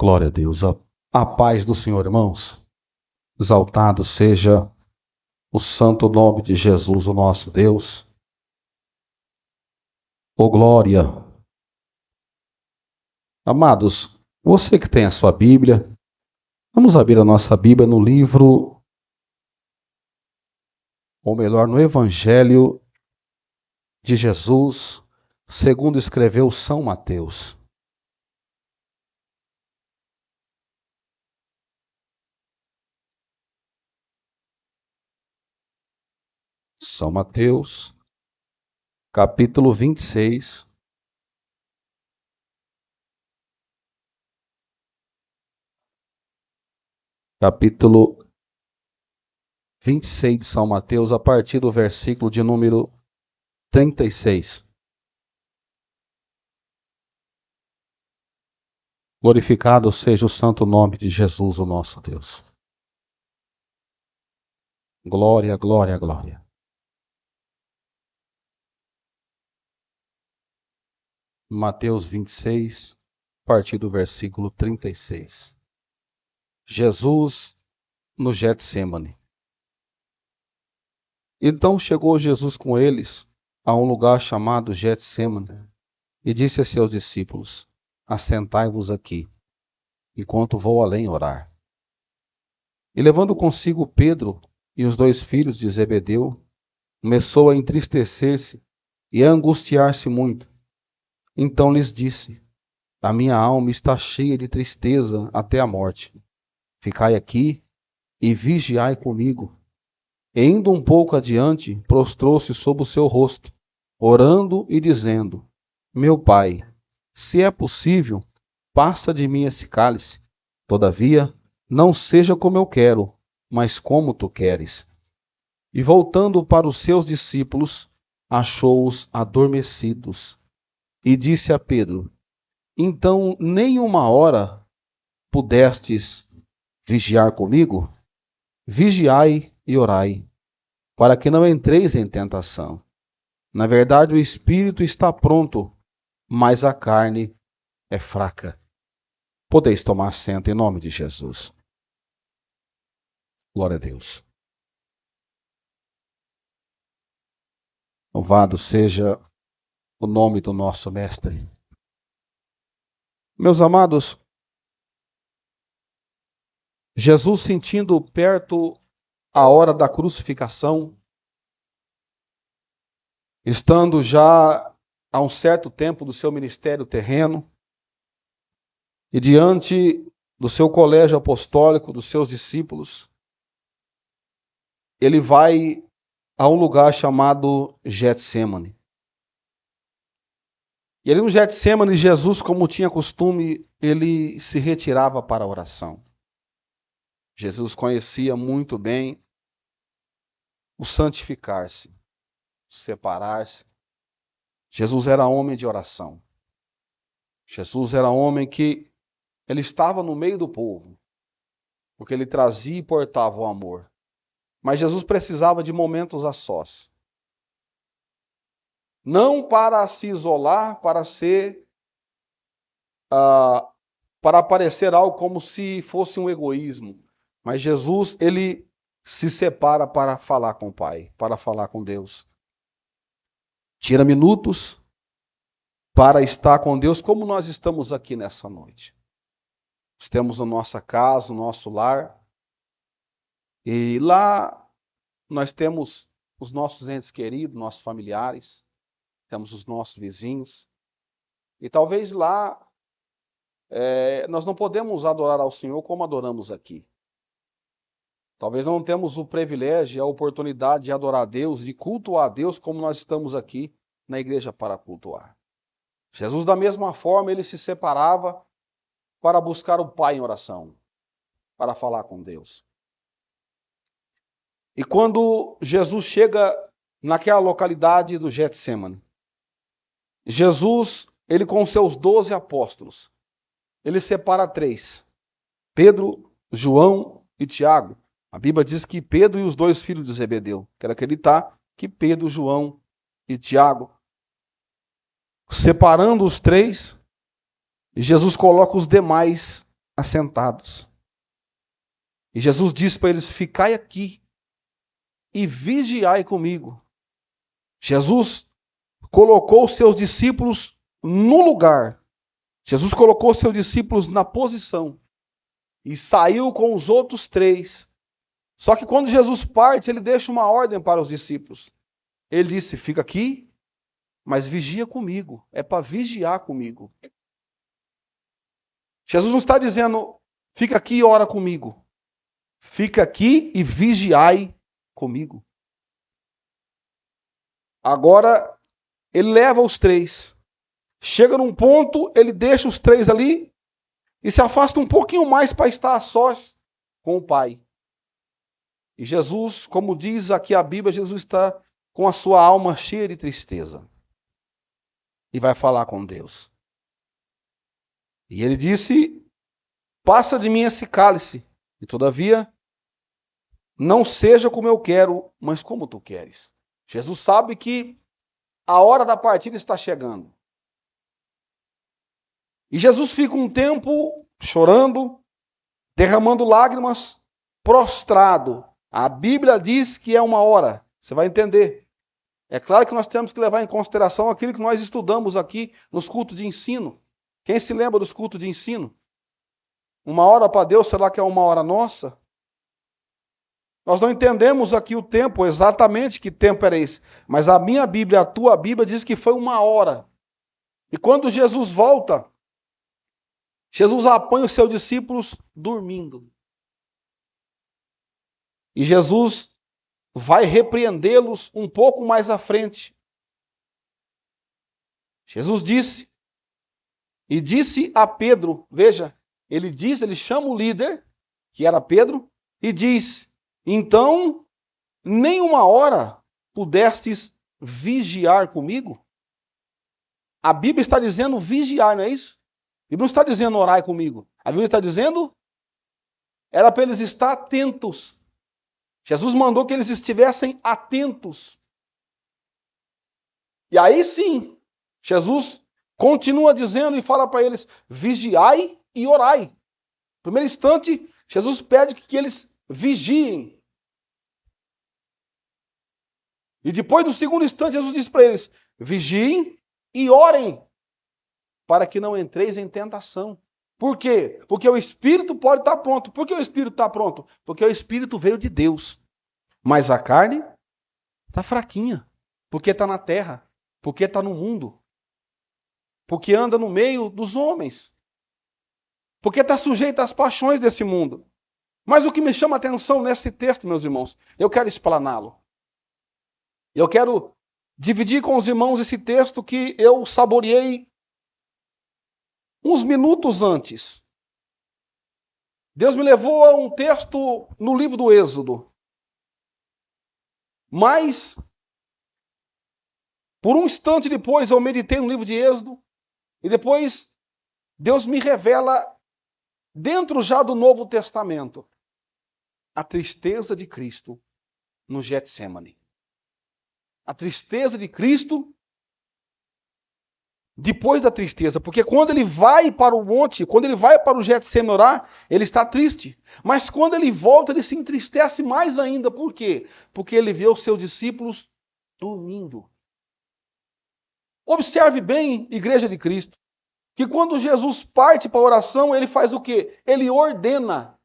Glória a Deus. A paz do Senhor, irmãos. Exaltado seja o santo nome de Jesus, o nosso Deus. Ô glória. Amados, você que tem a sua Bíblia, vamos abrir a nossa Bíblia no livro, ou melhor, no Evangelho de Jesus, segundo escreveu São Mateus. São Mateus, capítulo 26. Capítulo 26 de São Mateus, a partir do versículo de número 36. Glorificado seja o santo nome de Jesus, o nosso Deus. Glória, glória, glória. Mateus 26, a partir do versículo 36. Jesus no Getsêmani. Então chegou Jesus com eles a um lugar chamado Getsêmani e disse a seus discípulos: assentai-vos aqui, enquanto vou além orar. E levando consigo Pedro e os dois filhos de Zebedeu, começou a entristecer-se e a angustiar-se muito. Então lhes disse: a minha alma está cheia de tristeza até a morte. Ficai aqui e vigiai comigo. E indo um pouco adiante, prostrou-se sobre o seu rosto, orando e dizendo: meu Pai, se é possível, passa de mim esse cálice. Todavia, não seja como eu quero, mas como tu queres. E voltando para os seus discípulos, achou-os adormecidos. E disse a Pedro: então nem uma hora pudestes vigiar comigo? Vigiai e orai, para que não entreis em tentação. Na verdade, o espírito está pronto, mas a carne é fraca. Podeis tomar assento em nome de Jesus. Glória a Deus. Louvado seja o nome do nosso Mestre. Meus amados, Jesus, sentindo perto a hora da crucificação, estando já há um certo tempo do seu ministério terreno, e diante do seu colégio apostólico, dos seus discípulos, ele vai a um lugar chamado Getsêmani. E ali no Getsêmani, Jesus, como tinha costume, ele se retirava para a oração. Jesus conhecia muito bem o santificar-se, o separar-se. Jesus era homem de oração. Jesus era homem que ele estava no meio do povo, porque ele trazia e portava o amor. Mas Jesus precisava de momentos a sós. Não para se isolar, para parecer algo como se fosse um egoísmo. Mas Jesus, ele se separa para falar com o Pai, para falar com Deus. Tira minutos para estar com Deus, como nós estamos aqui nessa noite. Estamos na nossa casa, no nosso lar. E lá nós temos os nossos entes queridos, nossos familiares. Temos os nossos vizinhos. E talvez lá nós não podemos adorar ao Senhor como adoramos aqui. Talvez não temos o privilégio e a oportunidade de adorar a Deus, de cultuar a Deus como nós estamos aqui na igreja para cultuar. Jesus, da mesma forma, ele se separava para buscar o Pai em oração, para falar com Deus. E quando Jesus chega naquela localidade do Getsêmani, Jesus, ele com seus 12 apóstolos, ele separa 3, Pedro, João e Tiago. A Bíblia diz que Pedro e os 2 filhos de Zebedeu. Quero acreditar que Pedro, João e Tiago, separando os 3, Jesus coloca os demais assentados. E Jesus disse para eles: ficai aqui e vigiai comigo. Jesus colocou os seus discípulos no lugar. Jesus colocou os seus discípulos na posição. E saiu com os outros 3. Só que quando Jesus parte, ele deixa uma ordem para os discípulos. Ele disse: fica aqui, mas vigia comigo. É para vigiar comigo. Jesus não está dizendo: fica aqui e ora comigo. Fica aqui e vigiai comigo. Agora, ele leva os 3. Chega num ponto, ele deixa os 3 ali e se afasta um pouquinho mais para estar a sós com o Pai. E Jesus, como diz aqui a Bíblia, Jesus está com a sua alma cheia de tristeza. E vai falar com Deus. E ele disse: passa de mim esse cálice, e todavia não seja como eu quero, mas como tu queres. Jesus sabe que a hora da partida está chegando. E Jesus fica um tempo chorando, derramando lágrimas, prostrado. A Bíblia diz que é uma hora. Você vai entender. É claro que nós temos que levar em consideração aquilo que nós estudamos aqui nos cultos de ensino. Quem se lembra dos cultos de ensino? 1 hora para Deus, será que é 1 hora nossa? Nós não entendemos aqui o tempo, exatamente que tempo era esse. Mas a minha Bíblia, a tua Bíblia, diz que foi 1 hora. E quando Jesus volta, Jesus apanha os seus discípulos dormindo. E Jesus vai repreendê-los um pouco mais à frente. Jesus disse, e disse a Pedro, veja, ele chama o líder, que era Pedro, e diz: então, nem 1 hora pudestes vigiar comigo? A Bíblia está dizendo vigiar, não é isso? A Bíblia não está dizendo orar comigo. A Bíblia está dizendo, era para eles estar atentos. Jesus mandou que eles estivessem atentos. E aí sim, Jesus continua dizendo e fala para eles: vigiai e orai. No primeiro instante, Jesus pede que eles vigiem. E depois, no segundo instante, Jesus diz para eles: vigiem e orem, para que não entreis em tentação. Por quê? Porque o Espírito pode estar pronto. Por que o Espírito está pronto? Porque o Espírito veio de Deus. Mas a carne está fraquinha. Porque está na terra. Porque está no mundo. Porque anda no meio dos homens. Porque está sujeito às paixões desse mundo. Mas o que me chama a atenção nesse texto, meus irmãos, eu quero explaná-lo. Eu quero dividir com os irmãos esse texto que eu saboreei uns minutos antes. Deus me levou a um texto no livro do Êxodo. Mas, por um instante depois, eu meditei no livro de Êxodo. E depois, Deus me revela, dentro já do Novo Testamento, a tristeza de Cristo no Getsemane. A tristeza de Cristo depois da tristeza. Porque quando ele vai para o monte, quando ele vai para o Getsemane orar, ele está triste. Mas quando ele volta, ele se entristece mais ainda. Por quê? Porque ele vê os seus discípulos dormindo. Observe bem, Igreja de Cristo, que quando Jesus parte para a oração, ele faz o quê? Ele ordena.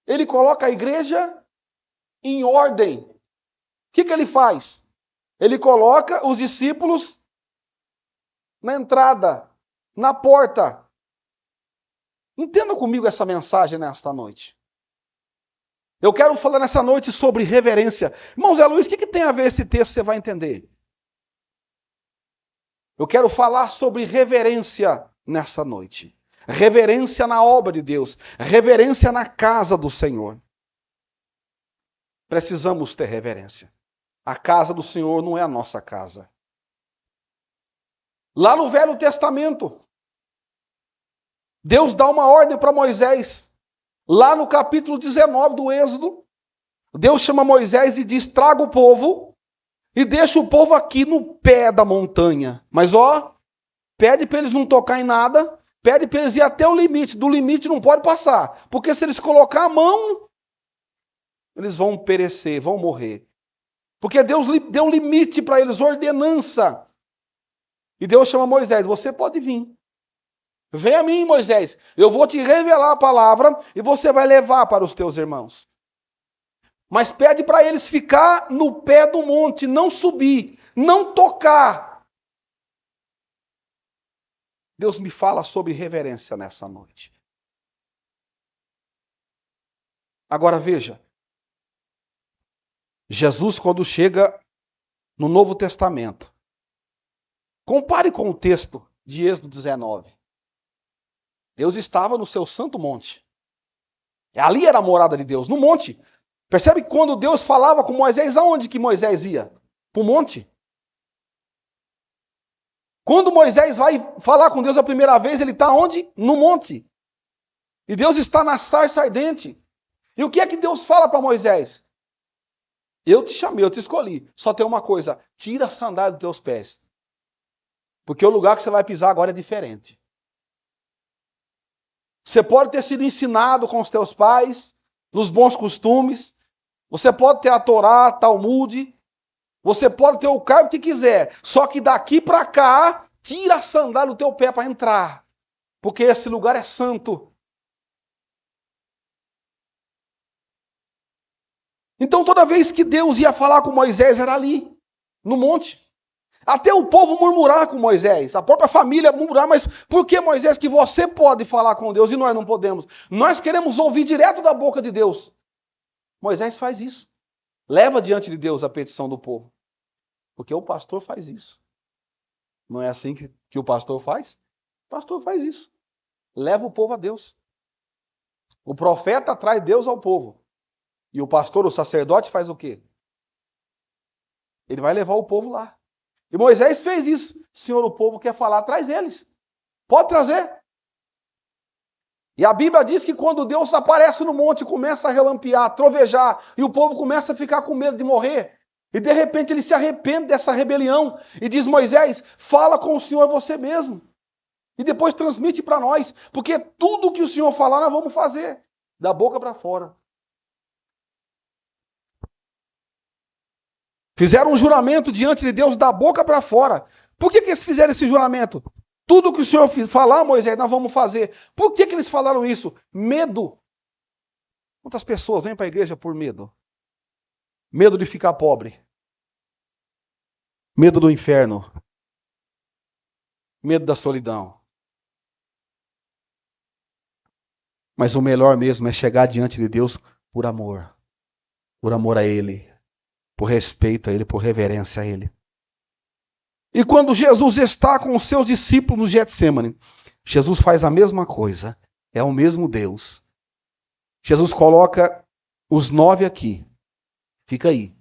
Ele coloca a igreja em ordem. O que ele faz? Ele coloca os discípulos na entrada, na porta. Entenda comigo essa mensagem nesta noite. Eu quero falar nessa noite sobre reverência. Irmão Zé Luiz, o que tem a ver esse texto? Você vai entender. Eu quero falar sobre reverência nessa noite. Reverência na obra de Deus. Reverência na casa do Senhor. Precisamos ter reverência. A casa do Senhor não é a nossa casa. Lá no Velho Testamento, Deus dá uma ordem para Moisés. Lá no capítulo 19 do Êxodo, Deus chama Moisés e diz: traga o povo e deixa o povo aqui no pé da montanha. Mas pede para eles não tocar em nada, Pede para eles ir até o limite. Do limite não pode passar. Porque se eles colocar a mão, eles vão perecer, vão morrer. Porque Deus deu limite para eles, ordenança. E Deus chama Moisés, você pode vir. Vem a mim, Moisés. Eu vou te revelar a palavra e você vai levar para os teus irmãos. Mas pede para eles ficar no pé do monte, não subir, não tocar. Deus me fala sobre reverência nessa noite. Agora veja. Jesus, quando chega no Novo Testamento, compare com o texto de Êxodo 19. Deus estava no seu santo monte. Ali era a morada de Deus, no monte. Percebe que quando Deus falava com Moisés, aonde que Moisés ia? Para o monte. Quando Moisés vai falar com Deus a primeira vez, ele está onde? No monte. E Deus está na sarça ardente. E o que é que Deus fala para Moisés? Eu te chamei, eu te escolhi. Só tem uma coisa, tira a sandália dos teus pés. Porque o lugar que você vai pisar agora é diferente. Você pode ter sido ensinado com os teus pais, nos bons costumes. Você pode ter a Torá, Talmud. Você pode ter o cargo que quiser. Só que daqui para cá, tira a sandália do teu pé para entrar. Porque esse lugar é santo. Então toda vez que Deus ia falar com Moisés, era ali, no monte. Até o povo murmurar com Moisés, a própria família murmurar, mas por que, Moisés, que você pode falar com Deus e nós não podemos? Nós queremos ouvir direto da boca de Deus. Moisés faz isso. Leva diante de Deus a petição do povo. Porque o pastor faz isso. Não é assim que o pastor faz? O pastor faz isso. Leva o povo a Deus. O profeta traz Deus ao povo. E o pastor, o sacerdote, faz o quê? Ele vai levar o povo lá. E Moisés fez isso. Senhor, o povo quer falar, traz eles. Pode trazer. E a Bíblia diz que quando Deus aparece no monte, começa a relampear, trovejar, e o povo começa a ficar com medo de morrer. E de repente ele se arrepende dessa rebelião e diz, Moisés, fala com o Senhor você mesmo. E depois transmite para nós, porque tudo que o Senhor falar nós vamos fazer, da boca para fora. Fizeram um juramento diante de Deus da boca para fora. Por que eles fizeram esse juramento? Tudo que o Senhor falar, Moisés, nós vamos fazer. Por que eles falaram isso? Medo. Quantas pessoas vêm para a igreja por medo? Medo de ficar pobre. Medo do inferno. Medo da solidão. Mas o melhor mesmo é chegar diante de Deus por amor. Por amor a Ele. Por respeito a Ele, por reverência a Ele. E quando Jesus está com os seus discípulos no Getsemane, Jesus faz a mesma coisa. É o mesmo Deus. Jesus coloca os 9 aqui. Fica aí.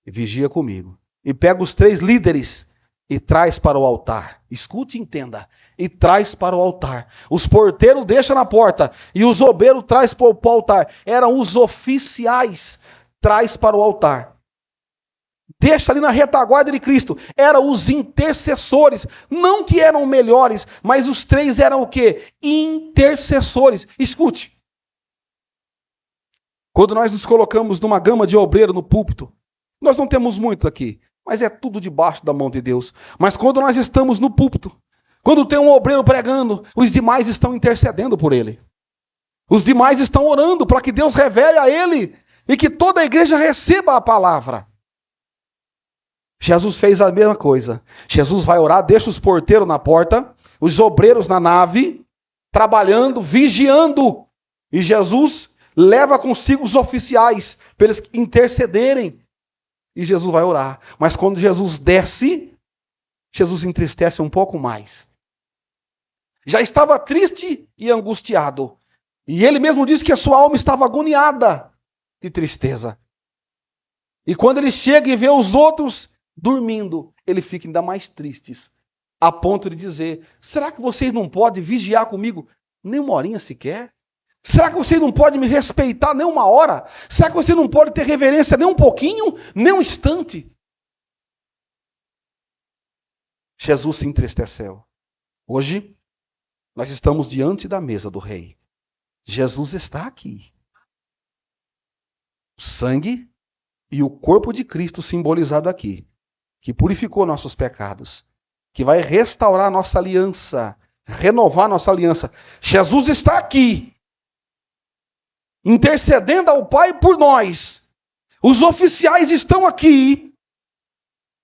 E vigia comigo. E pega os 3 líderes e traz para o altar. Escute e entenda. E traz para o altar. Os porteiros deixam na porta. E os obreiros traz para o altar. Eram os oficiais. Traz para o altar. Deixa ali na retaguarda de Cristo. Eram os intercessores. Não que eram melhores, mas os 3 eram o quê? Intercessores. Escute. Quando nós nos colocamos numa gama de obreiro no púlpito, nós não temos muito aqui, mas é tudo debaixo da mão de Deus. Mas quando nós estamos no púlpito, quando tem um obreiro pregando, os demais estão intercedendo por ele. Os demais estão orando para que Deus revele a ele e que toda a igreja receba a palavra. Jesus fez a mesma coisa. Jesus vai orar, deixa os porteiros na porta, os obreiros na nave, trabalhando, vigiando. E Jesus leva consigo os oficiais para eles intercederem. E Jesus vai orar. Mas quando Jesus desce, Jesus entristece um pouco mais. Já estava triste e angustiado. E ele mesmo disse que a sua alma estava agoniada de tristeza. E quando ele chega e vê os outros dormindo, ele fica ainda mais triste, a ponto de dizer, será que vocês não podem vigiar comigo nem uma horinha sequer? Será que vocês não podem me respeitar nem uma hora? Será que vocês não podem ter reverência nem um pouquinho, nem um instante? Jesus se entristeceu. Hoje, Nós estamos diante da mesa do Rei. Jesus está aqui. O sangue e o corpo de Cristo simbolizado aqui, que purificou nossos pecados, que vai restaurar nossa aliança, renovar nossa aliança. Jesus está aqui, intercedendo ao Pai por nós. Os oficiais estão aqui,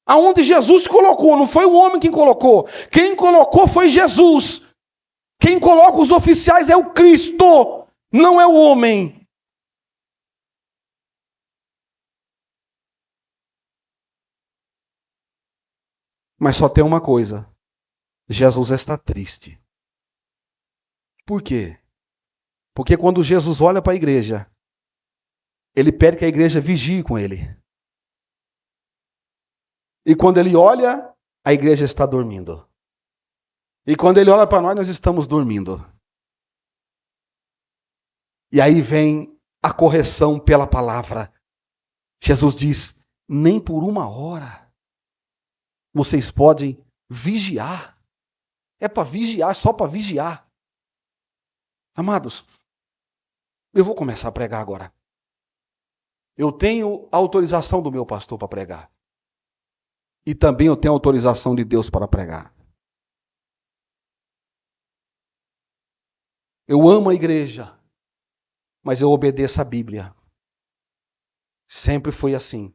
aonde Jesus colocou, não foi o homem quem colocou. Quem colocou foi Jesus. Quem coloca os oficiais é o Cristo, não é o homem. Mas só tem uma coisa: Jesus está triste. Por quê? Porque quando Jesus olha para a igreja, ele pede que a igreja vigie com ele. E quando ele olha, a igreja está dormindo. E quando ele olha para nós, nós estamos dormindo. E aí vem a correção pela palavra. Jesus diz: nem por uma hora vocês podem vigiar. É para vigiar, só para vigiar. Amados, eu vou começar a pregar agora. Eu tenho a autorização do meu pastor para pregar. E também eu tenho a autorização de Deus para pregar. Eu amo a igreja, mas eu obedeço a Bíblia. Sempre foi assim.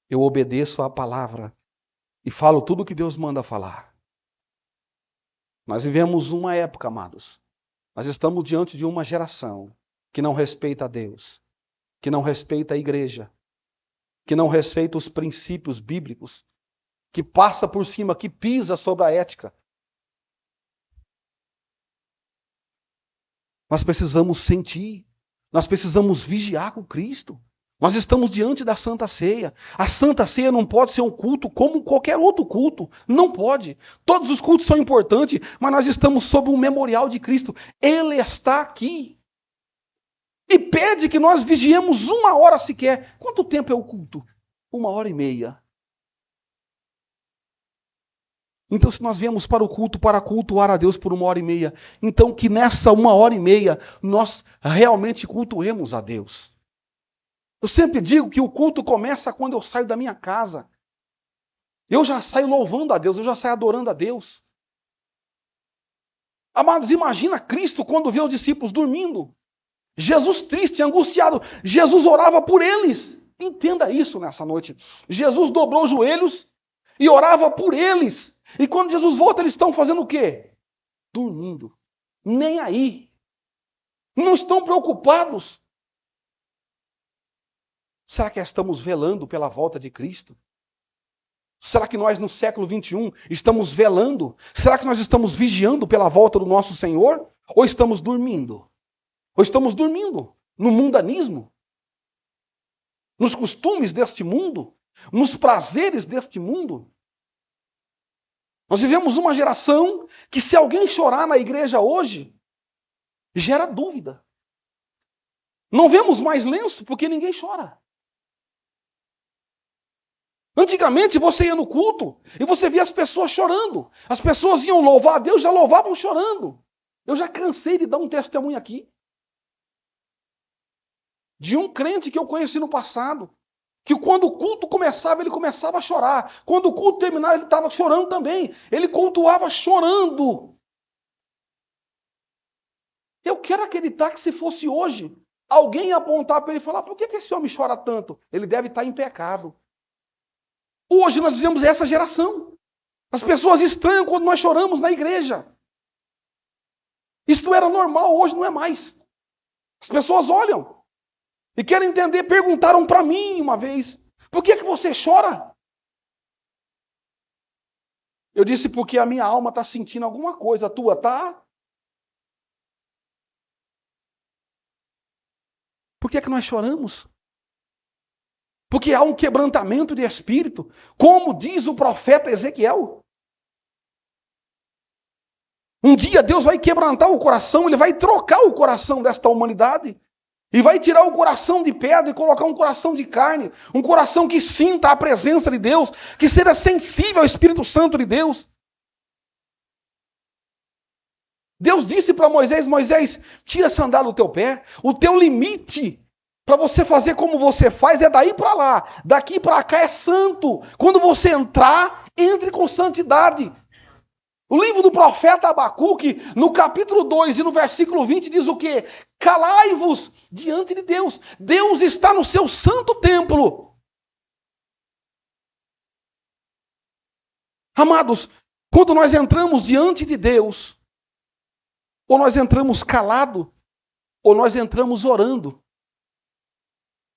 Eu obedeço a palavra e falo tudo o que Deus manda falar. Nós vivemos uma época, amados. Nós estamos diante de uma geração que não respeita a Deus, que não respeita a igreja, que não respeita os princípios bíblicos, que passa por cima, que pisa sobre a ética. Nós precisamos sentir, nós precisamos vigiar com Cristo. Nós estamos diante da Santa Ceia. A Santa Ceia não pode ser um culto como qualquer outro culto. Não pode. Todos os cultos são importantes, mas nós estamos sob um memorial de Cristo. Ele está aqui. E pede que nós vigiemos uma hora sequer. Quanto tempo é o culto? 1h30. Então, se nós viemos para o culto, para cultuar a Deus por 1h30, então que nessa 1h30 nós realmente cultuemos a Deus. Eu sempre digo que o culto começa quando eu saio da minha casa. Eu já saio louvando a Deus, eu já saio adorando a Deus. Amados, imagina Cristo quando vê os discípulos dormindo. Jesus triste, angustiado. Jesus orava por eles. Entenda isso nessa noite. Jesus dobrou os joelhos e orava por eles. E quando Jesus volta, eles estão fazendo o quê? Dormindo. Nem aí. Não estão preocupados. Será que estamos velando pela volta de Cristo? Será que nós, no século 21, estamos velando? Será que nós estamos vigiando pela volta do nosso Senhor? Ou estamos dormindo? Ou estamos dormindo no mundanismo? Nos costumes deste mundo? Nos prazeres deste mundo? Nós vivemos uma geração que, se alguém chorar na igreja hoje, gera dúvida. Não vemos mais lenço porque ninguém chora. Antigamente você ia no culto e você via as pessoas chorando. As pessoas iam louvar a Deus, já louvavam chorando. Eu já cansei de dar um testemunho aqui. De um crente que eu conheci no passado. Que quando o culto começava, ele começava a chorar. Quando o culto terminava, ele estava chorando também. Ele cultuava chorando. Eu quero acreditar que se fosse hoje, alguém ia apontar para ele e falar: por que esse homem chora tanto? Ele deve estar em pecado. Hoje nós vivemos essa geração. As pessoas estranham quando nós choramos na igreja. Isto era normal, hoje não é mais. As pessoas olham e querem entender. Perguntaram para mim uma vez: por que você chora? Eu disse: porque a minha alma está sentindo alguma coisa. A tua está? Por que nós choramos? Porque há um quebrantamento de espírito, como diz o profeta Ezequiel. Um dia Deus vai quebrantar o coração, Ele vai trocar o coração desta humanidade. E vai tirar o coração de pedra e colocar um coração de carne. Um coração que sinta a presença de Deus, que seja sensível ao Espírito Santo de Deus. Deus disse para Moisés, Moisés, tira a sandália do teu pé. O teu limite para você fazer como você faz é daí para lá. Daqui para cá é santo. Quando você entrar, entre com santidade. O livro do profeta Abacuque, no capítulo 2 e no versículo 20, diz o quê? Calai-vos diante de Deus. Deus está no seu santo templo. Amados, quando nós entramos diante de Deus, ou nós entramos calado, ou nós entramos orando.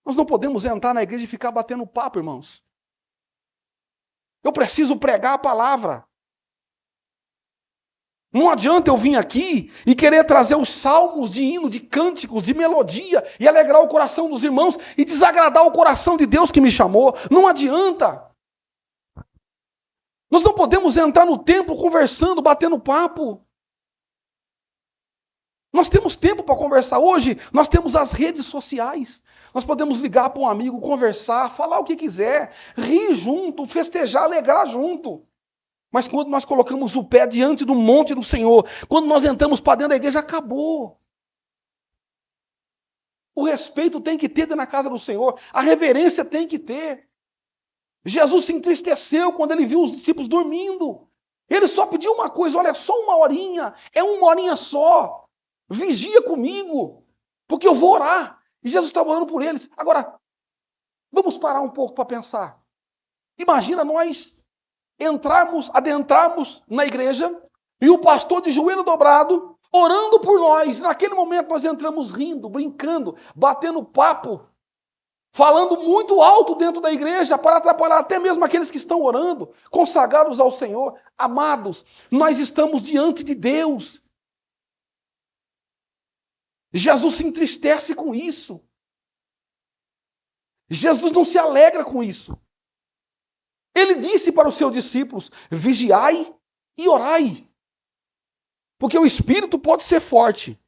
Nós não podemos entrar na igreja e ficar batendo papo, irmãos. Eu preciso pregar a palavra. Não adianta eu vir aqui e querer trazer os salmos de hino, de cânticos, de melodia e alegrar o coração dos irmãos e desagradar o coração de Deus que me chamou. Não adianta. Nós não podemos entrar no templo conversando, batendo papo. Nós temos tempo para conversar. Hoje nós temos as redes sociais. Nós podemos ligar para um amigo, conversar, falar o que quiser, rir junto, festejar, alegrar junto. Mas quando nós colocamos o pé diante do monte do Senhor, quando nós entramos para dentro da igreja, acabou. O respeito tem que ter na casa do Senhor, a reverência tem que ter. Jesus se entristeceu quando ele viu os discípulos dormindo. Ele só pediu uma coisa, olha, só uma horinha, é uma horinha só. Vigia comigo, porque eu vou orar. E Jesus estava orando por eles. Agora, vamos parar um pouco para pensar. Imagina nós adentrarmos na igreja e o pastor de joelho dobrado, orando por nós. Naquele momento nós entramos rindo, brincando, batendo papo, falando muito alto dentro da igreja para atrapalhar até mesmo aqueles que estão orando, consagrados ao Senhor. Amados, nós estamos diante de Deus. Jesus se entristece com isso. Jesus não se alegra com isso. Ele disse para os seus discípulos, vigiai e orai. Porque o espírito pode ser forte.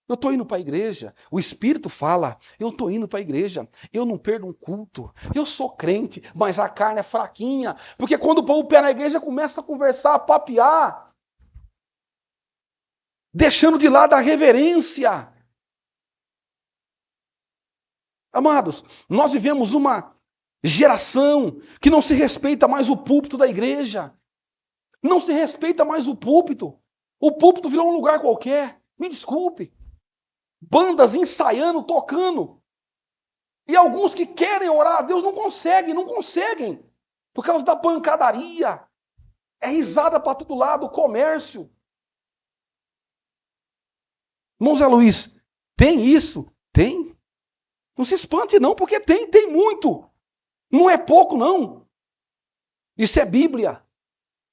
Eu estou indo para a igreja. O espírito fala, eu estou indo para a igreja. Eu não perdo um culto. Eu sou crente, mas a carne é fraquinha. Porque quando põe o pé na igreja, começa a conversar, a papear. Deixando de lado a reverência. Amados, nós vivemos uma geração que não se respeita mais o púlpito da igreja. Não se respeita mais o púlpito. O púlpito virou um lugar qualquer. Me desculpe. Bandas ensaiando, tocando. E alguns que querem orar a Deus não conseguem. Por causa da pancadaria. É risada para todo lado, comércio. Irmão Zé Luiz, tem isso? Tem. Não se espante não, porque tem muito. Não é pouco não. Isso é Bíblia.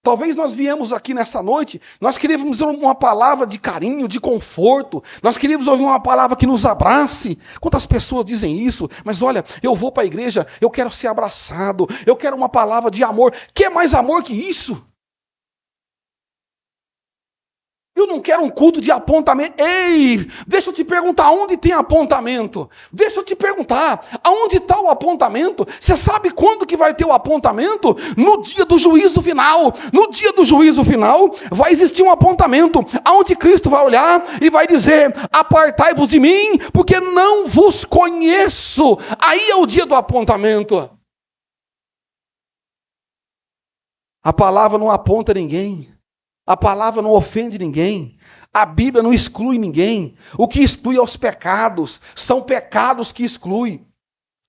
Talvez nós viemos aqui nessa noite, nós queríamos uma palavra de carinho, de conforto, nós queríamos ouvir uma palavra que nos abrace. Quantas pessoas dizem isso? Mas olha, eu vou para a igreja, eu quero ser abraçado, eu quero uma palavra de amor. Quer mais amor que isso? Eu não quero um culto de apontamento. Ei, deixa eu te perguntar, onde tem apontamento? Deixa eu te perguntar, aonde está o apontamento? Você sabe quando que vai ter o apontamento? No dia do juízo final. No dia do juízo final, vai existir um apontamento, aonde Cristo vai olhar e vai dizer, apartai-vos de mim, porque não vos conheço. Aí é o dia do apontamento. A palavra não aponta ninguém. A palavra não ofende ninguém. A Bíblia não exclui ninguém. O que exclui é os pecados. São pecados que excluem.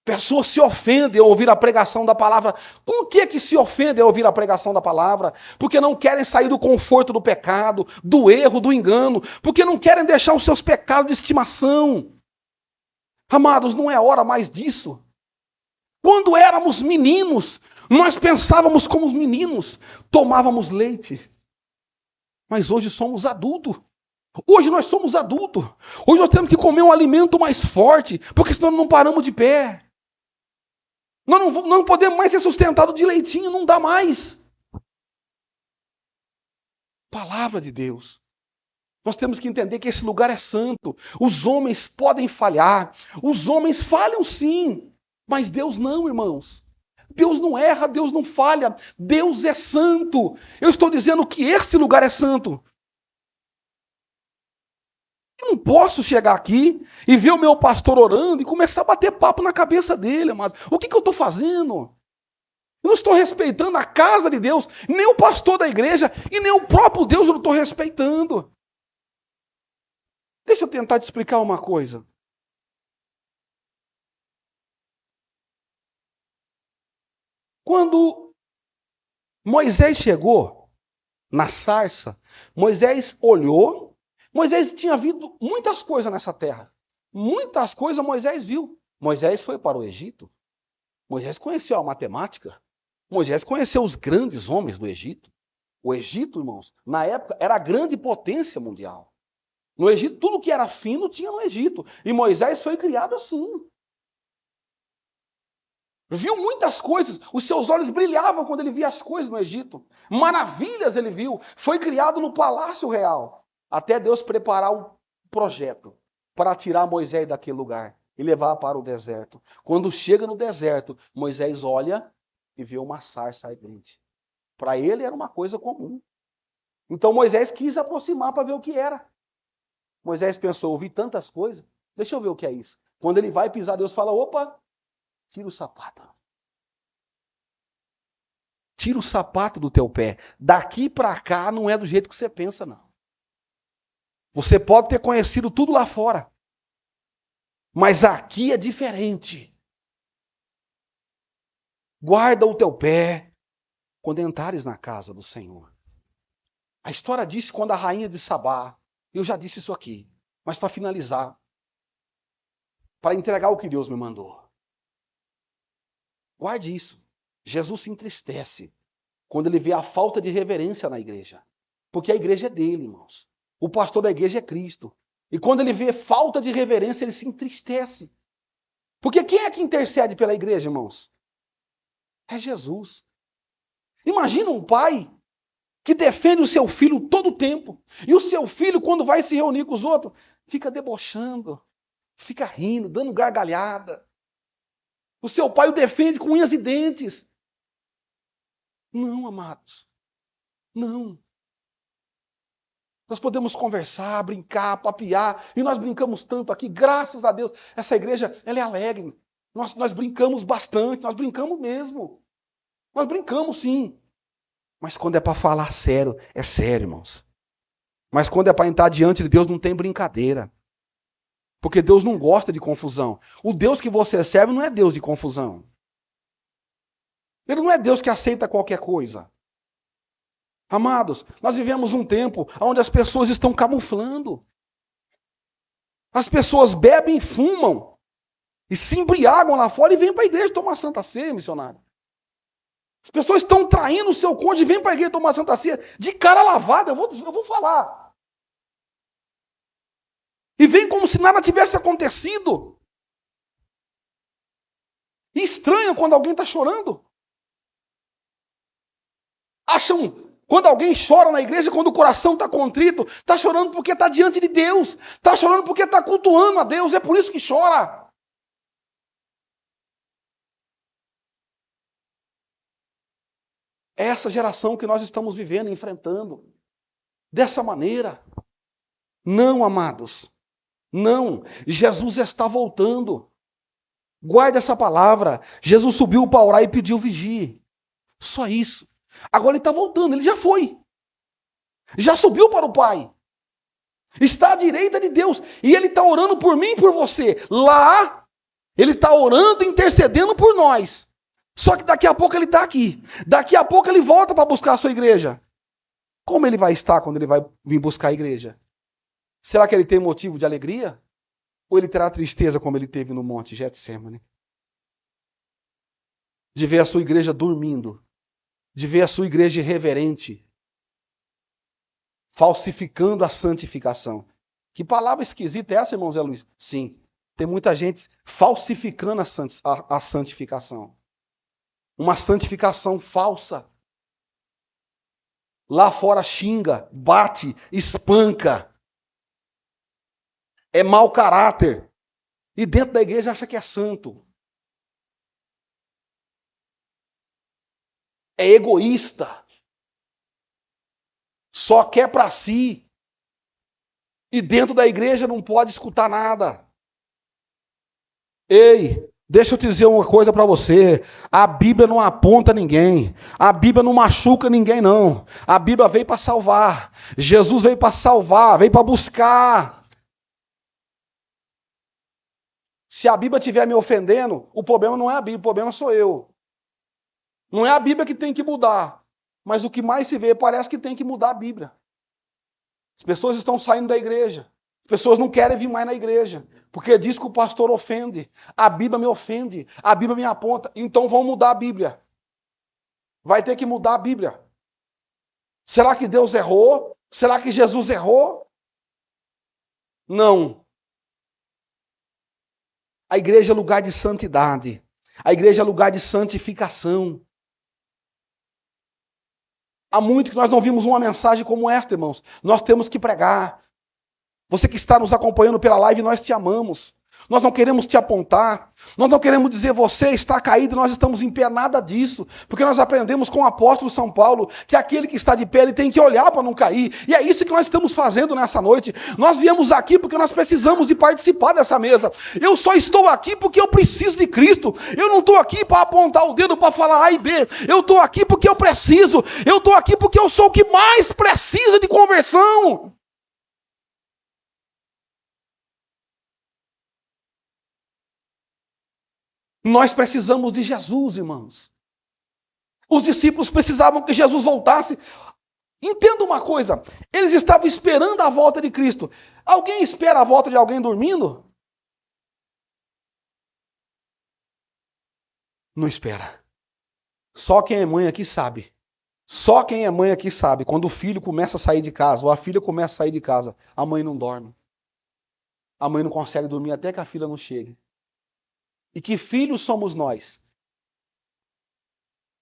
Pessoas se ofendem ao ouvir a pregação da palavra. Por que se ofendem ao ouvir a pregação da palavra? Porque não querem sair do conforto do pecado, do erro, do engano. Porque não querem deixar os seus pecados de estimação. Amados, não é hora mais disso. Quando éramos meninos, nós pensávamos como os meninos. Tomávamos leite. Mas hoje somos adultos. Hoje nós somos adultos. Hoje nós temos que comer um alimento mais forte, porque senão não paramos de pé. Nós não podemos mais ser sustentados de leitinho, não dá mais. Palavra de Deus. Nós temos que entender que esse lugar é santo. Os homens podem falhar. Os homens falham sim. Mas Deus não, irmãos. Deus não erra, Deus não falha, Deus é santo. Eu estou dizendo que esse lugar é santo. Não posso chegar aqui e ver o meu pastor orando e começar a bater papo na cabeça dele, amado. O que eu estou fazendo? Eu não estou respeitando a casa de Deus, nem o pastor da igreja e nem o próprio Deus eu não estou respeitando. Deixa eu tentar te explicar uma coisa. Quando Moisés chegou na sarça, Moisés olhou, Moisés tinha visto muitas coisas nessa terra. Muitas coisas Moisés viu. Moisés foi para o Egito. Moisés conheceu a matemática. Moisés conheceu os grandes homens do Egito. O Egito, irmãos, na época era a grande potência mundial. No Egito, tudo que era fino tinha no Egito. E Moisés foi criado assim. Viu muitas coisas. Os seus olhos brilhavam quando ele via as coisas no Egito. Maravilhas ele viu. Foi criado no palácio real. Até Deus preparar um projeto para tirar Moisés daquele lugar e levar para o deserto. Quando chega no deserto, Moisés olha e vê uma sarça ardente. Para ele era uma coisa comum. Então Moisés quis aproximar para ver o que era. Moisés pensou, ouvi tantas coisas, deixa eu ver o que é isso. Quando ele vai pisar, Deus fala, opa, tira o sapato. Tira o sapato do teu pé. Daqui para cá não é do jeito que você pensa, não. Você pode ter conhecido tudo lá fora. Mas aqui é diferente. Guarda o teu pé quando entrares na casa do Senhor. A história diz quando a rainha de Sabá, eu já disse isso aqui, mas para finalizar, para entregar o que Deus me mandou. Guarde isso. Jesus se entristece quando ele vê a falta de reverência na igreja. Porque a igreja é dele, irmãos. O pastor da igreja é Cristo. E quando ele vê falta de reverência, ele se entristece. Porque quem é que intercede pela igreja, irmãos? É Jesus. Imagina um pai que defende o seu filho todo o tempo. E o seu filho, quando vai se reunir com os outros, fica debochando, fica rindo, dando gargalhada. O seu pai o defende com unhas e dentes. Não, amados. Não. Nós podemos conversar, brincar, papiar, e nós brincamos tanto aqui, graças a Deus. Essa igreja, ela é alegre. Nós brincamos bastante, nós brincamos mesmo. Nós brincamos sim. Mas quando é para falar sério, é sério, irmãos. Mas quando é para entrar diante de Deus, não tem brincadeira. Porque Deus não gosta de confusão. O Deus que você serve não é Deus de confusão. Ele não é Deus que aceita qualquer coisa. Amados, nós vivemos um tempo onde as pessoas estão camuflando. As pessoas bebem, fumam e se embriagam lá fora e vêm para a igreja tomar Santa Ceia, missionário. As pessoas estão traindo o seu cônjuge e vêm para a igreja tomar Santa Ceia de cara lavada, eu vou falar. E vem como se nada tivesse acontecido. E estranho quando alguém está chorando. Acham, quando alguém chora na igreja, quando o coração está contrito, está chorando porque está diante de Deus. Está chorando porque está cultuando a Deus. É por isso que chora. É essa geração que nós estamos vivendo, enfrentando. Dessa maneira. Não, amados. Não. Jesus está voltando. Guarde essa palavra. Jesus subiu para orar e pediu vigie. Só isso. Agora ele está voltando, ele já foi. Já subiu para o Pai. Está à direita de Deus. E ele está orando por mim e por você. Lá, ele está orando e intercedendo por nós. Só que daqui a pouco ele está aqui. Daqui a pouco ele volta para buscar a sua igreja. Como ele vai estar quando ele vai vir buscar a igreja? Será que ele tem motivo de alegria? Ou ele terá tristeza como ele teve no Monte Getsemane? De ver a sua igreja dormindo. De ver a sua igreja irreverente. Falsificando a santificação. Que palavra esquisita é essa, irmão Zé Luiz? Sim, tem muita gente falsificando a santificação. Uma santificação falsa. Lá fora xinga, bate, espanca. É mau caráter. E dentro da igreja acha que é santo. É egoísta. Só quer para si. E dentro da igreja não pode escutar nada. Ei, deixa eu te dizer uma coisa para você. A Bíblia não aponta ninguém. A Bíblia não machuca ninguém, não. A Bíblia veio para salvar. Jesus veio para salvar, veio para buscar. Se a Bíblia estiver me ofendendo, o problema não é a Bíblia, o problema sou eu. Não é a Bíblia que tem que mudar. Mas o que mais se vê, parece que tem que mudar a Bíblia. As pessoas estão saindo da igreja. As pessoas não querem vir mais na igreja. Porque diz que o pastor ofende. A Bíblia me ofende. A Bíblia me aponta. Então vão mudar a Bíblia. Vai ter que mudar a Bíblia. Será que Deus errou? Será que Jesus errou? Não. A igreja é lugar de santidade. A igreja é lugar de santificação. Há muito que nós não vimos uma mensagem como esta, irmãos. Nós temos que pregar. Você que está nos acompanhando pela live, nós te amamos. Nós não queremos te apontar. Nós não queremos dizer você está caído e nós estamos em pé, nada disso. Porque nós aprendemos com o apóstolo São Paulo que aquele que está de pé, ele tem que olhar para não cair. E é isso que nós estamos fazendo nessa noite. Nós viemos aqui porque nós precisamos de participar dessa mesa. Eu só estou aqui porque eu preciso de Cristo. Eu não estou aqui para apontar o dedo para falar A e B. Eu estou aqui porque eu preciso. Eu estou aqui porque eu sou o que mais precisa de conversão. Nós precisamos de Jesus, irmãos. Os discípulos precisavam que Jesus voltasse. Entenda uma coisa, eles estavam esperando a volta de Cristo. Alguém espera a volta de alguém dormindo? Não espera. Só quem é mãe aqui sabe. Só quem é mãe aqui sabe. Quando o filho começa a sair de casa, ou a filha começa a sair de casa, a mãe não dorme. A mãe não consegue dormir até que a filha não chegue. E que filhos somos nós?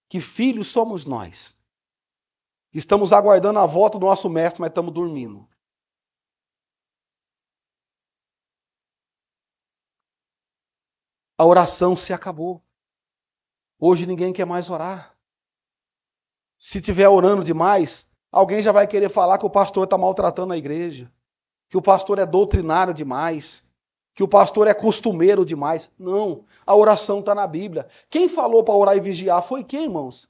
Que filhos somos nós? Estamos aguardando a volta do nosso mestre, mas estamos dormindo. A oração se acabou. Hoje ninguém quer mais orar. Se estiver orando demais, alguém já vai querer falar que o pastor está maltratando a igreja, que o pastor é doutrinário demais, que o pastor é costumeiro demais. Não, a oração está na Bíblia. Quem falou para orar e vigiar foi quem, irmãos?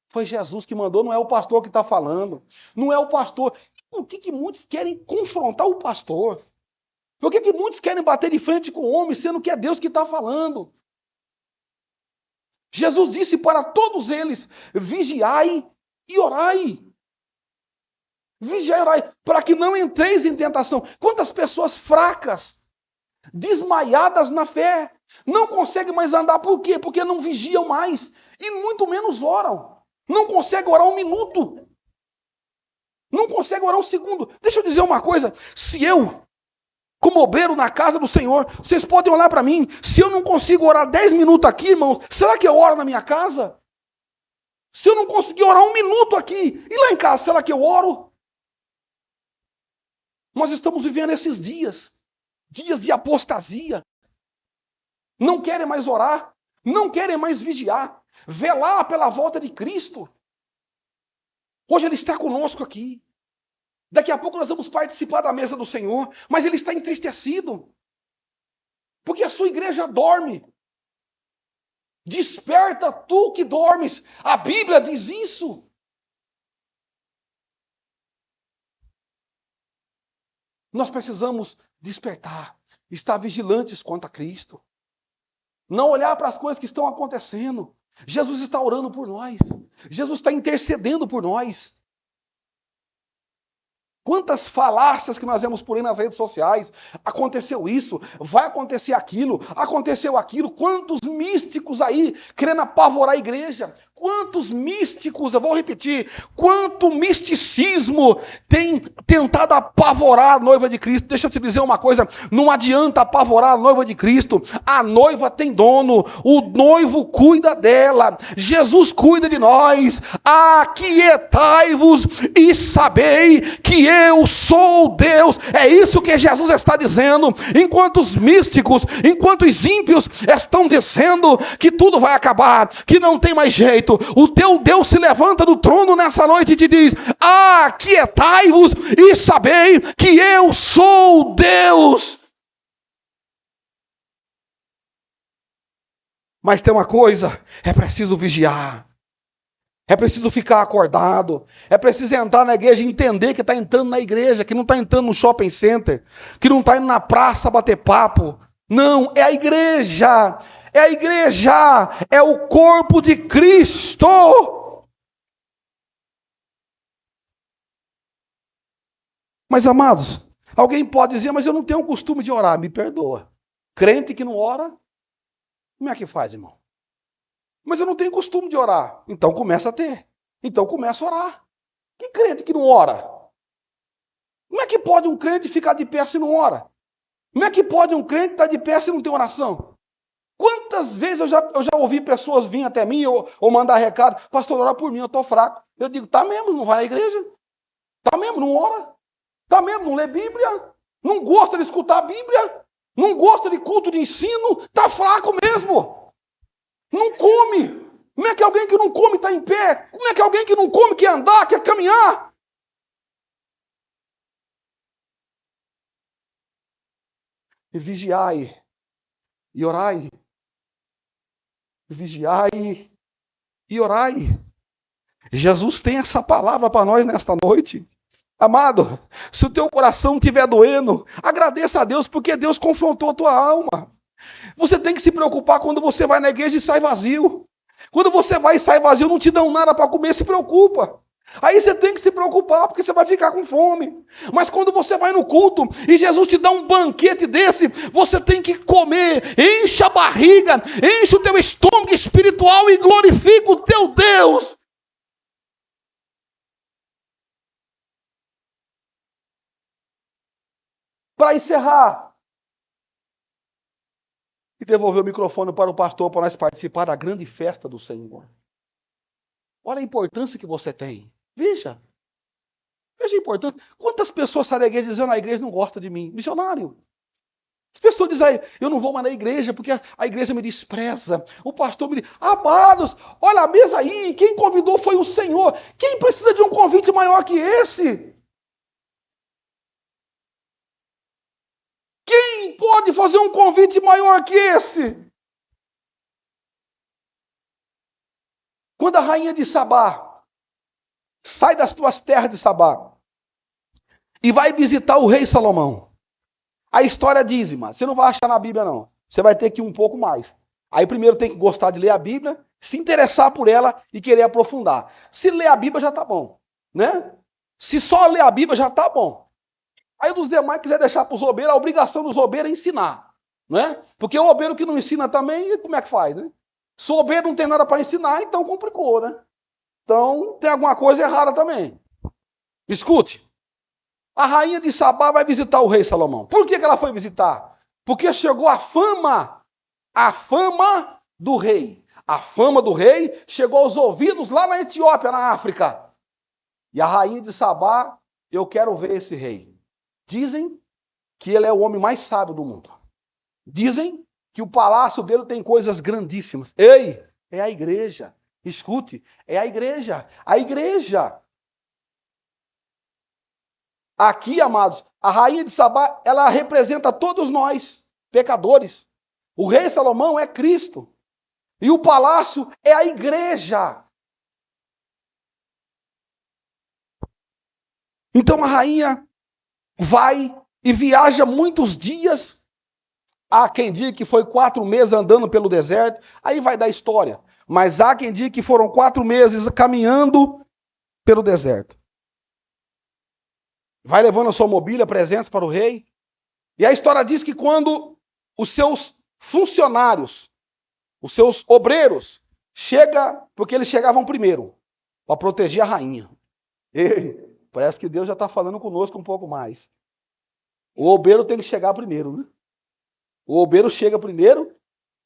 Foi Jesus que mandou, não é o pastor que está falando. Não é o pastor. Por que muitos querem confrontar o pastor? Por que muitos querem bater de frente com o homem, sendo que é Deus que está falando? Jesus disse para todos eles, vigiai e orai. Vigiai e orai, para que não entreis em tentação. Quantas pessoas fracas, desmaiadas na fé, não conseguem mais andar. Por quê? Porque não vigiam mais e muito menos oram. Não conseguem orar um minuto. Não conseguem orar um segundo. Deixa eu dizer uma coisa. Se eu, como obreiro na casa do Senhor, vocês podem olhar para mim. Se eu não consigo orar 10 minutos aqui, irmãos, será que eu oro na minha casa? Se eu não conseguir orar um minuto aqui, e lá em casa, será que eu oro? Nós estamos vivendo esses dias. Dias de apostasia. Não querem mais orar. Não querem mais vigiar. Velar pela volta de Cristo. Hoje Ele está conosco aqui. Daqui a pouco nós vamos participar da mesa do Senhor, mas Ele está entristecido. Porque a sua igreja dorme. Desperta tu que dormes. A Bíblia diz isso. Nós precisamos despertar. Estar vigilantes quanto a Cristo. Não olhar para as coisas que estão acontecendo. Jesus está orando por nós. Jesus está intercedendo por nós. Quantas falácias que nós vemos por aí nas redes sociais. Aconteceu isso, vai acontecer aquilo, aconteceu aquilo. Quantos místicos aí querendo apavorar a igreja. Quantos místicos, eu vou repetir, quanto misticismo tem tentado apavorar a noiva de Cristo. Deixa eu te dizer uma coisa, não adianta apavorar a noiva de Cristo. A noiva tem dono, o noivo cuida dela, Jesus cuida de nós. Aquietai-vos e sabei que eu sou Deus. É isso que Jesus está dizendo. Enquanto os místicos, enquanto os ímpios estão dizendo que tudo vai acabar, que não tem mais jeito, o teu Deus se levanta do trono nessa noite e te diz: aquietai-vos e sabei que eu sou Deus. Mas tem uma coisa, é preciso vigiar. É preciso ficar acordado. É preciso entrar na igreja e entender que está entrando na igreja, que não está entrando no shopping center, que não está indo na praça bater papo. Não, é a igreja. É a igreja. É o corpo de Cristo. Mas, amados, alguém pode dizer: mas eu não tenho o costume de orar. Me perdoa. Crente que não ora, como é que faz, irmão? Mas eu não tenho costume de orar. Então começa a ter. Então começa a orar. Que crente que não ora? Como é que pode um crente ficar de pé se não ora? Como é que pode um crente estar de pé se não tem oração? Quantas vezes eu já ouvi pessoas vir até mim ou mandar recado: pastor, ora por mim, eu estou fraco. Eu digo: tá mesmo, não vai na igreja? Tá mesmo, não ora? Tá mesmo, não lê Bíblia? Não gosta de escutar a Bíblia? Não gosta de culto de ensino? Tá fraco mesmo. Não come. Como é que alguém que não come está em pé? Como é que alguém que não come quer andar, quer caminhar? E vigiai, e orai. E vigiai, e orai. Jesus tem essa palavra para nós nesta noite. Amado, se o teu coração estiver doendo, agradeça a Deus, porque Deus confrontou a tua alma. Você tem que se preocupar quando você vai na igreja e sai vazio. Quando você vai e sai vazio, não te dão nada para comer, se preocupa. Aí você tem que se preocupar, porque você vai ficar com fome. Mas quando você vai no culto e Jesus te dá um banquete desse, você tem que comer, enche a barriga, enche o teu estômago espiritual e glorifica o teu Deus. Para encerrar, e devolver o microfone para o pastor para nós participar da grande festa do Senhor. Olha a importância que você tem. Veja a importância. Quantas pessoas saem da igreja dizendo: a igreja não gosta de mim? Missionário. As pessoas dizem: eu não vou mais na igreja porque a igreja me despreza. O pastor me diz: amados, olha a mesa aí. Quem convidou foi o Senhor. Quem precisa de um convite maior que esse? Quem pode fazer um convite maior que esse? Quando a rainha de Sabá sai das tuas terras de Sabá e vai visitar o rei Salomão, a história diz, mas você não vai achar na Bíblia, não. Você vai ter que ir um pouco mais. Aí primeiro tem que gostar de ler a Bíblia, se interessar por ela e querer aprofundar. Se ler a Bíblia já tá bom, né? Se só ler a Bíblia já tá bom. Aí dos demais quiser deixar para os obreiros, a obrigação dos obreiros é ensinar, né? Porque o obreiro que não ensina também, como é que faz, né? Se o obreiro não tem nada para ensinar, então complicou, né? Então tem alguma coisa errada também. Escute. A rainha de Sabá vai visitar o rei Salomão. Por que ela foi visitar? Porque chegou a fama do rei. A fama do rei chegou aos ouvidos lá na Etiópia, na África. E a rainha de Sabá: eu quero ver esse rei. Dizem que ele é o homem mais sábio do mundo. Dizem que o palácio dele tem coisas grandíssimas. Ei, é a igreja. Escute, é a igreja. A igreja. Aqui, amados, a rainha de Sabá, ela representa todos nós, pecadores. O rei Salomão é Cristo. E o palácio é a igreja. Então a rainha vai e viaja muitos dias. Há quem diga que foi 4 meses andando pelo deserto. Aí vai dar história. Mas há quem diga que foram 4 meses caminhando pelo deserto. Vai levando a sua mobília, presentes para o rei. E a história diz que quando os seus funcionários, os seus obreiros, porque eles chegavam primeiro, para proteger a rainha. E parece que Deus já está falando conosco um pouco mais. O obreiro tem que chegar primeiro, né? O obreiro chega primeiro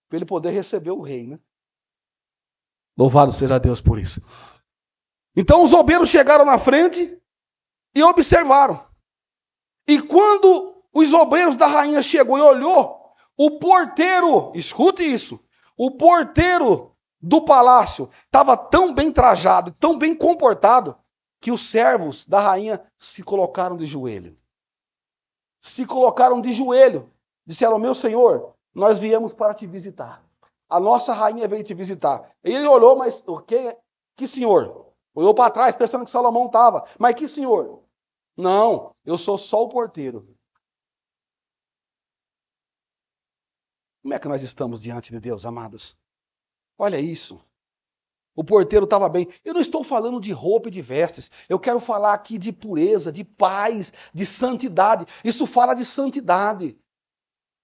para ele poder receber o rei, né? Louvado seja Deus por isso. Então os obreiros chegaram na frente e observaram. E quando os obreiros da rainha chegou e olhou, o porteiro, escute isso, o porteiro do palácio estava tão bem trajado, tão bem comportado, que os servos da rainha se colocaram de joelho. Se colocaram de joelho. Disseram, meu senhor, nós viemos para te visitar. A nossa rainha veio te visitar. Ele olhou, mas que senhor? Olhou para trás, pensando que Salomão estava. Mas que senhor? Não, eu sou só o porteiro. Como é que nós estamos diante de Deus, amados? Olha isso. O porteiro estava bem. Eu não estou falando de roupa e de vestes. Eu quero falar aqui de pureza, de paz, de santidade. Isso fala de santidade.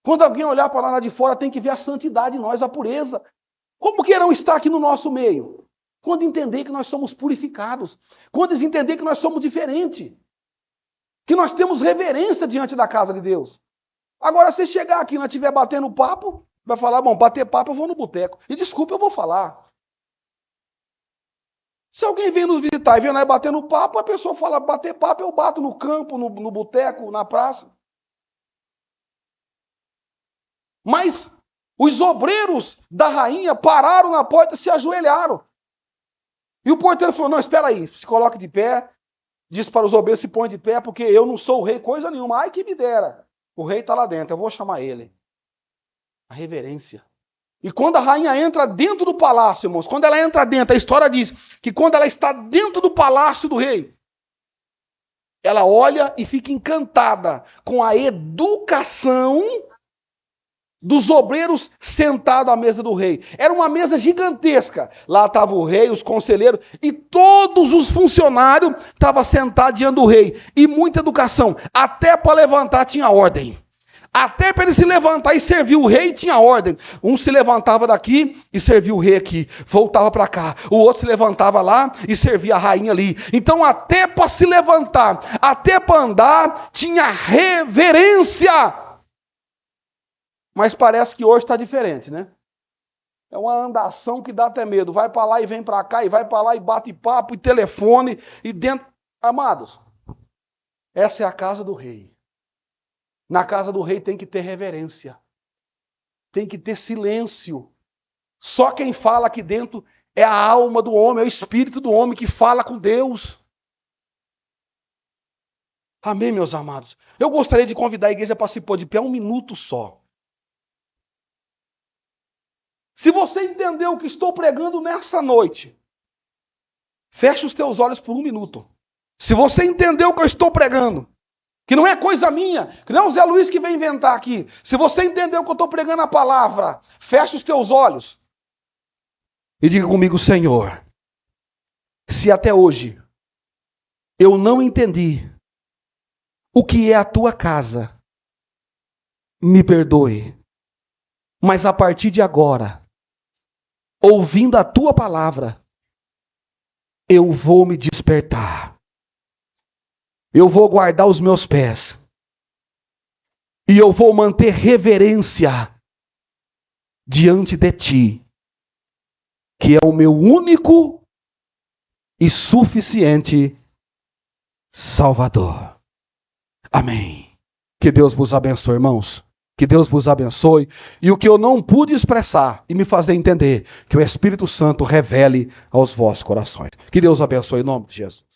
Quando alguém olhar para lá de fora, tem que ver a santidade em nós, a pureza. Como que irão estar aqui no nosso meio? Quando entender que nós somos purificados. Quando eles entender que nós somos diferentes. Que nós temos reverência diante da casa de Deus. Agora, se chegar aqui e nós estiver batendo papo, vai falar, bom, bater papo eu vou no boteco. E desculpa, eu vou falar. Se alguém vem nos visitar e vem nós batendo papo, a pessoa fala, bater papo eu bato no campo, no boteco, na praça. Mas os obreiros da rainha pararam na porta e se ajoelharam. E o porteiro falou, não, espera aí, se coloque de pé. Disse para os obreiros, se põe de pé, porque eu não sou o rei, coisa nenhuma. Ai, que me dera. O rei está lá dentro, eu vou chamar ele. A reverência. E quando a rainha entra dentro do palácio, irmãos, quando ela entra dentro, a história diz que quando ela está dentro do palácio do rei, ela olha e fica encantada com a educação dos obreiros sentados à mesa do rei. Era uma mesa gigantesca. Lá estava o rei, os conselheiros e todos os funcionários estavam sentados diante do rei. E muita educação. Até para levantar tinha ordem. Até para ele se levantar e servir o rei tinha ordem. Um se levantava daqui e servia o rei aqui. Voltava para cá. O outro se levantava lá e servia a rainha ali. Então até para se levantar, até para andar, tinha reverência. Mas parece que hoje está diferente, né? É uma andação que dá até medo. Vai para lá e vem para cá, e vai para lá e bate papo, e telefone, e dentro... Amados, essa é a casa do rei. Na casa do rei tem que ter reverência. Tem que ter silêncio. Só quem fala aqui dentro é a alma do homem, é o espírito do homem que fala com Deus. Amém, meus amados? Eu gostaria de convidar a igreja para se pôr de pé um minuto só. Se você entendeu o que estou pregando nessa noite, feche os teus olhos por um minuto. Se você entendeu o que eu estou pregando, que não é coisa minha, que não é o Zé Luiz que vem inventar aqui. Se você entendeu que eu estou pregando a palavra, feche os teus olhos e diga comigo, Senhor, se até hoje eu não entendi o que é a tua casa, me perdoe. Mas a partir de agora, ouvindo a tua palavra, eu vou me despertar. Eu vou guardar os meus pés. E eu vou manter reverência diante de ti, que é o meu único e suficiente Salvador. Amém. Que Deus vos abençoe, irmãos. Que Deus vos abençoe. E o que eu não pude expressar e me fazer entender, que o Espírito Santo revele aos vossos corações. Que Deus abençoe em nome de Jesus.